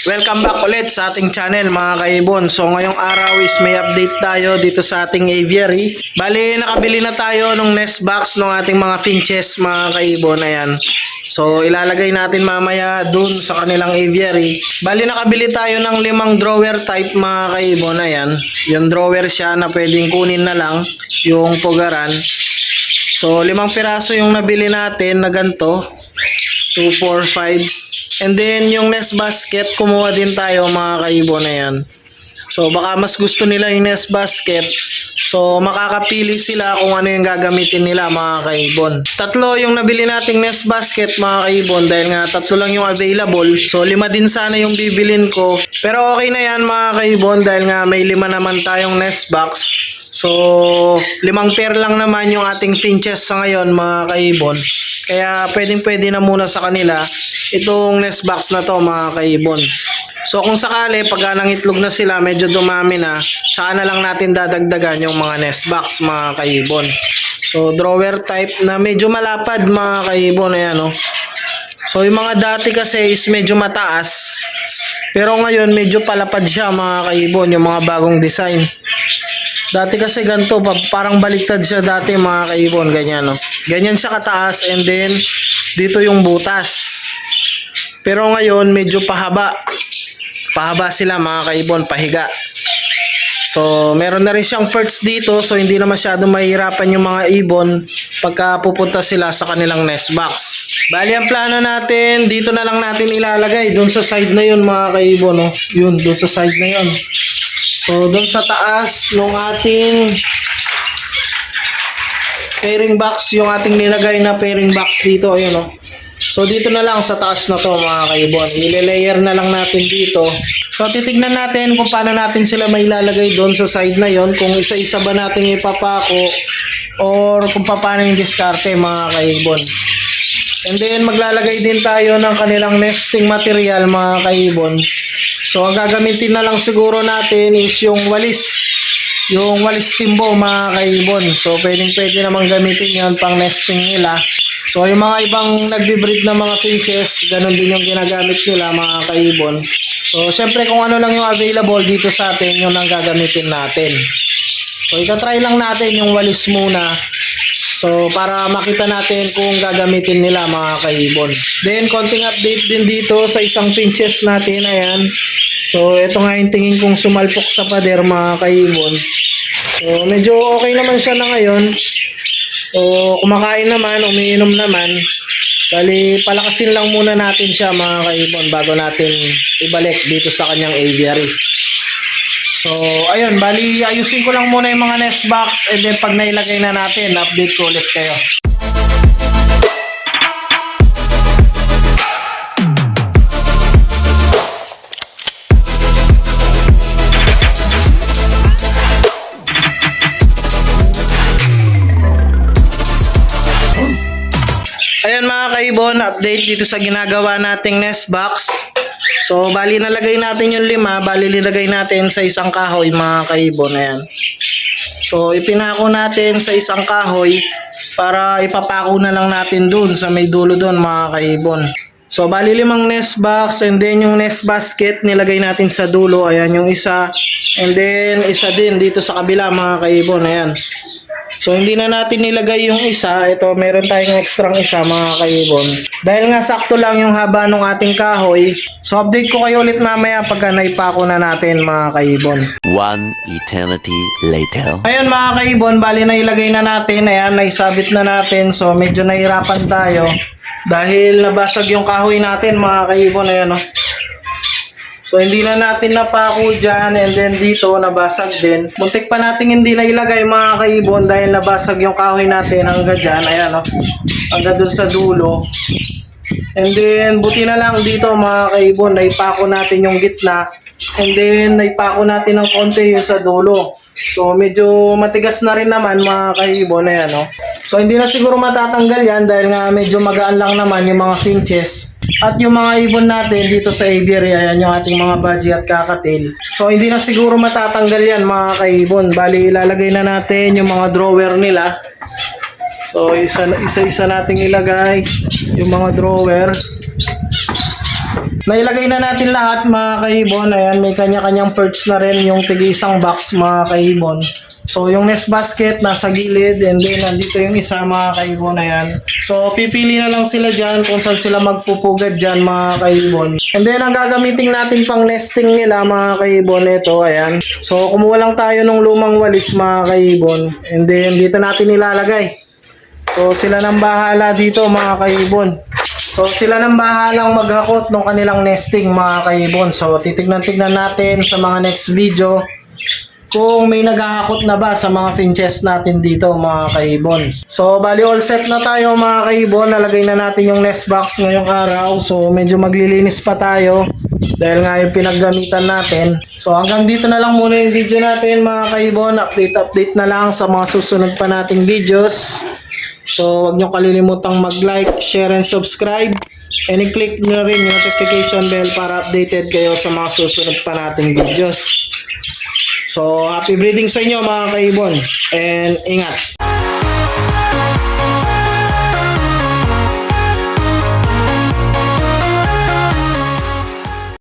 Welcome back ulit sa ating channel mga kaibon. So ngayong araw is may update tayo dito sa ating aviary. Bali nakabili na tayo ng nest box ng ating mga finches mga kaibon. Ayan. So ilalagay natin mamaya dun sa kanilang aviary. Bali nakabili tayo ng 5 drawer type mga kaibon. Ayan. Yung drawer siya na pwedeng kunin na lang yung pugaran. So 5 piraso yung nabili natin na ganito. 2, 4, 5. And then yung nest basket, kumuha din tayo mga kaibon na yan. So baka mas gusto nila yung nest basket. So makakapili sila kung ano yung gagamitin nila mga kaibon. 3 yung nabili nating nest basket mga kaibon dahil nga 3 lang yung available. So 5 din sana yung bibilin ko. Pero okay na yan mga kaibon dahil nga may 5 naman tayong nest box. So 5 pair lang naman yung ating finches sa ngayon mga kaibon. Kaya pwede na muna sa kanila itong nest box na to mga kaibon. So kung sakali pagka nangitlog na sila medyo dumami na, saka na lang natin dadagdagan yung mga nest box mga kaibon. So drawer type na medyo malapad mga kaibon, ayan o. So yung mga dati kasi is medyo mataas, pero ngayon medyo palapad siya mga kaibon, yung mga bagong design. Dati kasi ganito, parang baliktad siya dati mga kaibon, ganyan no. Ganyan siya kataas and then dito yung butas. Pero ngayon medyo pahaba. Pahaba sila mga kaibon, pahiga. So meron na rin siyang perch dito, so hindi na masyadong mahirapan yung mga ibon pagka pupunta sila sa kanilang nest box. Bali ang plano natin, dito na lang natin ilalagay doon sa side na yun mga kaibon no. Yun, doon sa side na yun. So doon sa taas ng ating pairing box, yung ating nilagay na pairing box dito, ayun no. So dito na lang sa taas na to mga kaibon, i-layer na lang natin dito. So titignan natin kung paano natin sila may ilalagay doon sa side na yon, kung isa-isa ba natin ipapako or kung paano yung diskarte mga kaibon. And then maglalagay din tayo ng kanilang nesting material mga kaibon. So ang gagamitin na lang siguro natin is yung walis. Yung walis timbo mga kaibon. So pwede namang gamitin yan pang nesting nila. So yung mga ibang nagbe-breed na mga finches, ganun din yung ginagamit nila mga kaibon. So syempre kung ano lang yung available dito sa atin, yun ang gagamitin natin. So itatry lang natin yung walis muna. So para makita natin kung gagamitin nila mga kaibon. Then konting update din dito sa isang finches natin, ayan. So ito nga yung tingin kong sumalpok sa pader mga kaibon. So medyo okay naman siya na ngayon. So kumakain naman, umiinom naman. Bali palakasin lang muna natin siya mga kaibon bago natin ibalik dito sa kanyang aviary. So ayun, bali ayusin ko lang muna yung mga nest box and then pag nailagay na natin, update ko ulit kayo. Ayan mga kaibon, update dito sa ginagawa nating nest box. So bali nalagay natin yung 5, bali nilagay natin sa isang kahoy mga kaibon, ayan. So ipinako natin sa isang kahoy para ipapako na lang natin dun sa may dulo dun mga kaibon. So bali 5 nest box and then yung nest basket nilagay natin sa dulo, ayan yung isa. And then isa din dito sa kabila mga kaibon, ayan. So hindi na natin nilagay yung isa. Ito meron tayong extra isa mga kaibon. Dahil nga sakto lang yung haba ng ating kahoy. So update ko kayo ulit mamaya pagka naipako na natin mga kaibon. One eternity later. Ayun mga kaibon, bali na ilagay na natin. Ayan, naisabit na natin. So medyo nahirapan tayo dahil nabasag yung kahoy natin mga kaibon. Ayan o. So hindi na natin napako dyan and then dito nabasag din. Muntik pa natin hindi na ilagay mga kaibon dahil nabasag yung kahoy natin hanggang dyan. Ayan o. Hanggang dun sa dulo. And then buti na lang dito mga kaibon, naipako natin yung gitna. And then naipako natin ng konti yung sa dulo. So medyo matigas na rin naman mga kaibon. Ayan o. So hindi na siguro matatanggal yan dahil nga medyo magaan lang naman yung mga finches. At yung mga ibon natin dito sa aviary, ayan yung ating mga budgie at kakatil. So hindi na siguro matatanggal yan mga kaibon. Bali ilalagay na natin yung mga drawer nila. So isa-isa nating ilagay yung mga drawer. nailagay na natin lahat mga kaibon. Ayan, may kanya-kanyang perch na rin yung tig-isang box mga kaibon. So, yung nest basket nasa gilid and then nandito yung isa mga kaibon. Ayan. So, pipili na lang sila dyan kung saan sila magpupugad dyan mga kaibon. And then, ang gagamitin natin pang nesting nila mga kaibon, ito, ayan. So, kumuha lang tayo ng lumang walis mga kaibon. And then, dito natin ilalagay. So, sila nang bahala dito mga kaibon. So, sila nang bahalang maghakot ng kanilang nesting mga kaibon. So, titignan-tignan natin sa mga next video kung may naghahakot na ba sa mga finches natin dito mga kaibon. So, bali all set na tayo mga kaibon. Nalagay na natin yung nest box ngayong araw. So, medyo maglilinis pa tayo dahil nga yung pinaggamitan natin. So, hanggang dito na lang muna yung video natin mga kaibon. Update na lang sa mga susunod pa nating videos. So, huwag nyo kalilimutang mag-like, share, and subscribe. And i-click nyo rin yung notification bell para updated kayo sa mga susunod pa nating videos. So, happy breeding sa inyo mga kaibon. And ingat!